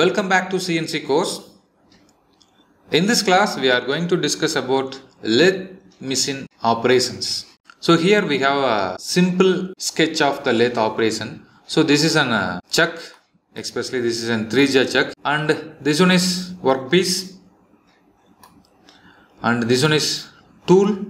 Welcome back to CNC course. In this class we are going to discuss about lathe machine operations. So here we have a simple sketch of the lathe operation. So this is an chuck, especially this is an 3-jaw chuck, and this one is workpiece, and this one is tool.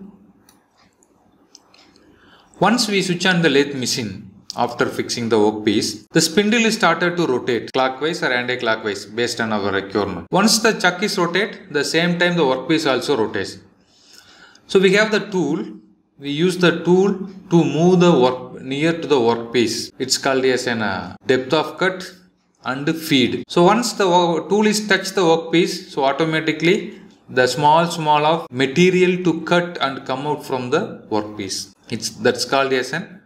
Once we switch on the lathe machine, after fixing the workpiece, the spindle is started to rotate clockwise or anti-clockwise based on our requirement. Once the chuck is rotate, the same time the workpiece also rotates. So we have the tool. We use the tool to move the work near to the workpiece. It's called as an depth of cut and feed. So once the tool is touch the workpiece, so automatically the small of material to cut and come out from the workpiece. That's called as an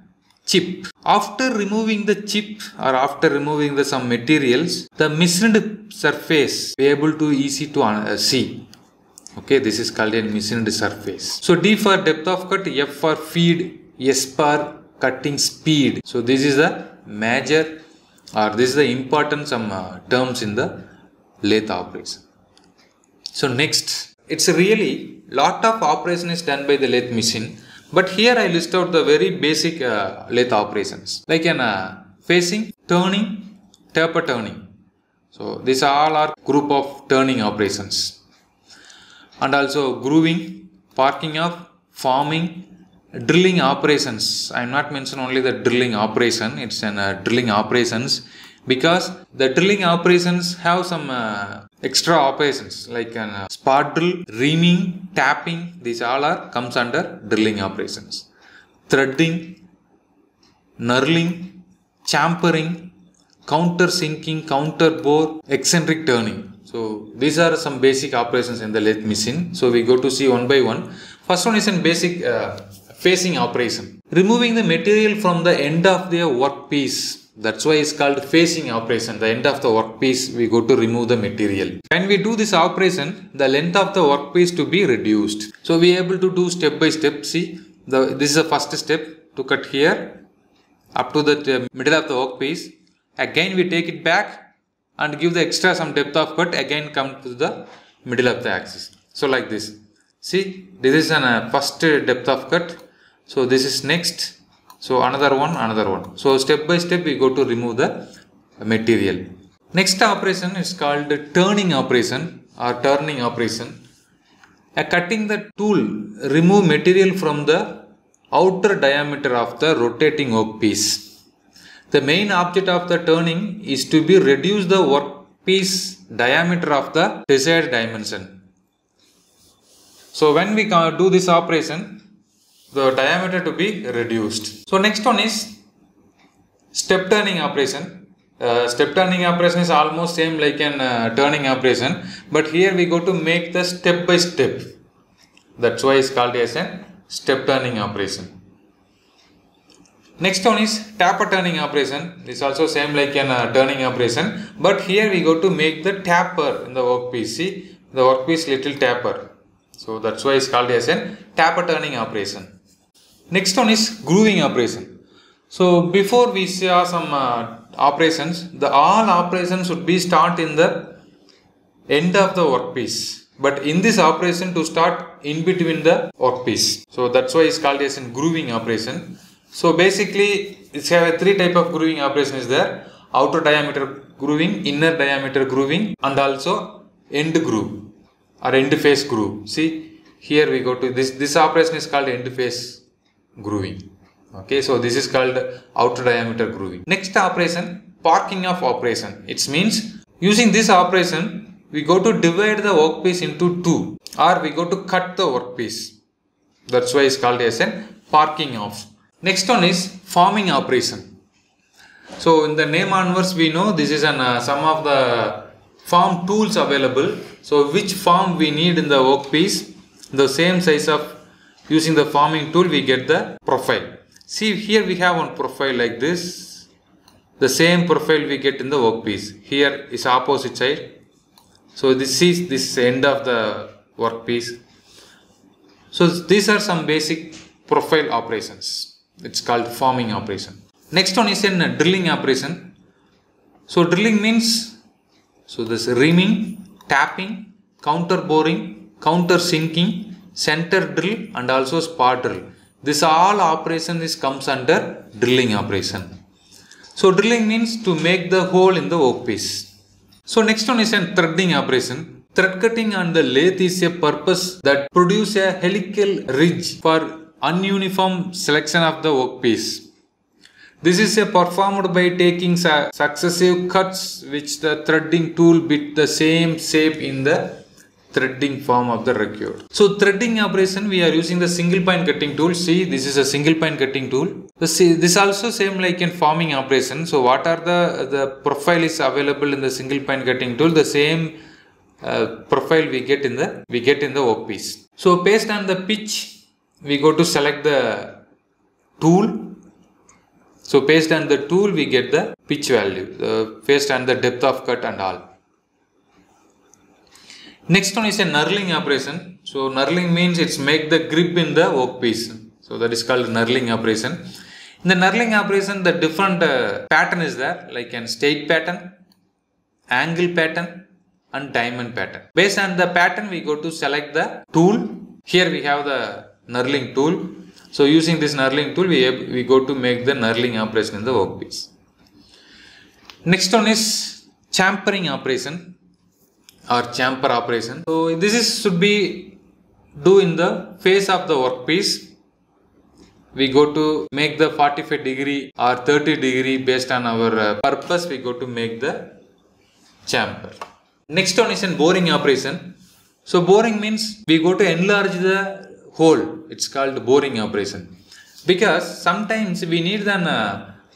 chip. After removing the chip or after removing some materials, the machined surface be able to easy to see. Okay, this is called a machined surface. So D for depth of cut, F for feed, S for cutting speed. So this is the major or this is the important terms in the lathe operation. So next, it's really lot of operation is done by the lathe machine. But here I list out the very basic lathe operations like facing, turning, taper turning. So these all are group of turning operations, and also grooving, parking off, forming, drilling operations. I am not mention only the drilling operation. It's an drilling operations because the drilling operations have some extra operations like spot drill, reaming, tapping. These all comes under drilling operations. Threading, knurling, champering, counter sinking, counter bore, eccentric turning. So these are some basic operations in the lathe machine. So we go to see one by one. First one is in basic facing operation. Removing the material from the end of the workpiece. That's why it's called facing operation. The end of the workpiece, we go to remove the material. When we do this operation, the length of the workpiece to be reduced. So we are able to do step by step. See, this is the first step to cut here up to the middle of the workpiece. Again we take it back and give the extra some depth of cut. Again come to the middle of the axis. So like this. See, this is an first depth of cut. So this is next. So another one. So step by step we go to remove the material. Next operation is called turning operation or turning operation. Cutting the tool, remove material from the outer diameter of the rotating workpiece. The main object of the turning is to be reduce the workpiece diameter of the desired dimension. So when we do this operation, the diameter to be reduced. So next one is step turning operation. Step turning operation is almost same like an turning operation, but here we go to make the step by step. That's why it's called as a step turning operation. Next one is taper turning operation. This is also same like an turning operation, but here we go to make the taper in the workpiece. See, the workpiece little taper. So that's why it's called as a taper turning operation. Next one is grooving operation. So before we saw some operations, all operations should be start in the end of the workpiece. But in this operation to start in between the workpiece. So that's why it's called as a grooving operation. So basically it's have a 3 type of grooving operation is there. Outer diameter grooving, inner diameter grooving, and also end groove or end face groove. See, here we go to this operation is called end face grooving. Okay, so this is called outer diameter grooving. Next operation, parking off operation. It means using this operation we go to divide the workpiece into 2 or we go to cut the workpiece. That's why it's called as a parking off. Next one is forming operation. So in the name onwards we know this is some of the form tools available. So which form we need in the workpiece, the same size of using the forming tool we get the profile. See, here we have one profile like this. The same profile we get in the workpiece. Here is opposite side. So this is this end of the workpiece. So these are some basic profile operations. It's called forming operation. Next one is in drilling operation. So drilling means So this reaming, tapping, counter boring, counter sinking, center drill and also spar drill. This all operation comes under drilling operation. So drilling means to make the hole in the workpiece. So next one is a threading operation. Thread cutting on the lathe is a purpose that produce a helical ridge for ununiform selection of the workpiece. This is performed by taking successive cuts which the threading tool bit the same shape in the threading form of the record. So threading operation we are using the single point cutting tool. See, this is a single point cutting tool. This also same like in forming operation. So what are the profile is available in the single point cutting tool? The same profile we get in the workpiece. So based on the pitch, we go to select the tool. So based on the tool, we get the pitch value, based on the depth of cut and all. Next one is a knurling operation. So knurling means it's make the grip in the workpiece. So that is called knurling operation. In the knurling operation, the different pattern is there, like an straight pattern, angle pattern and diamond pattern. Based on the pattern, we go to select the tool. Here we have the knurling tool. So using this knurling tool, we go to make the knurling operation in the workpiece. Next one is chamfering operation or chamfer operation. So this should be do in the face of the workpiece. We go to make the 45 degree or 30 degree based on our purpose. We go to make the chamfer. Next one is in boring operation. So boring means we go to enlarge the hole. It's called boring operation because sometimes we need an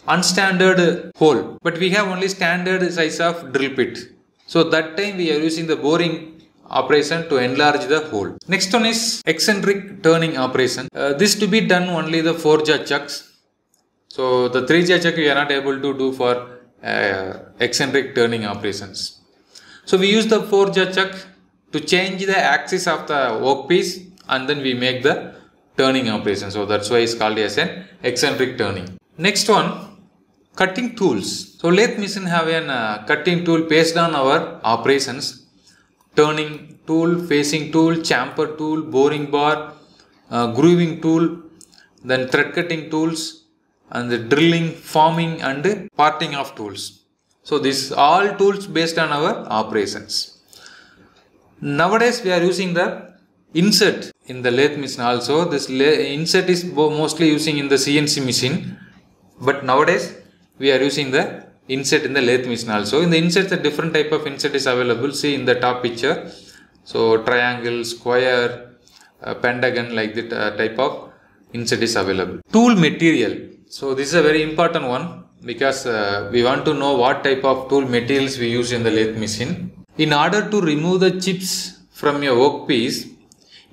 unstandard hole, but we have only standard size of drill pit. So that time we are using the boring operation to enlarge the hole. Next one is eccentric turning operation. This to be done only the 4-jaw chucks. So the 3-jaw chuck we are not able to do for eccentric turning operations. So we use the 4-jaw chuck to change the axis of the workpiece and then we make the turning operation. So that's why it's called as an eccentric turning. Next one, cutting tools. So lathe machine have a cutting tool based on our operations. Turning tool, facing tool, chamfer tool, boring bar, grooving tool, then thread cutting tools and the drilling, forming and parting of tools. So these all tools based on our operations. Nowadays we are using the insert in the lathe machine also. This insert is mostly using in the CNC machine, but nowadays we are using the insert in the lathe machine also. In the insert, the different type of insert is available. See in the top picture. So triangle, square, pentagon, like that type of insert is available. Tool material. So this is a very important one because we want to know what type of tool materials we use in the lathe machine. In order to remove the chips from your workpiece,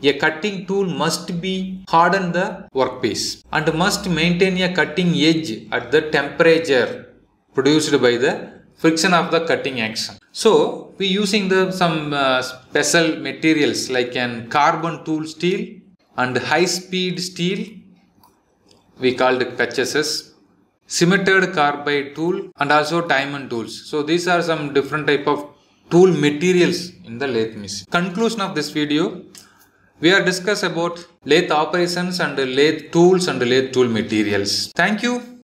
a cutting tool must be harden the workpiece and must maintain a cutting edge at the temperature produced by the friction of the cutting action. So we using some special materials like an carbon tool steel and high speed steel, we called KHSS, cemented carbide tool and also diamond tools. So these are some different type of tool materials in the lathe machine. Conclusion of this video, we are discuss about lathe operations and lathe tools and lathe tool materials. Thank you.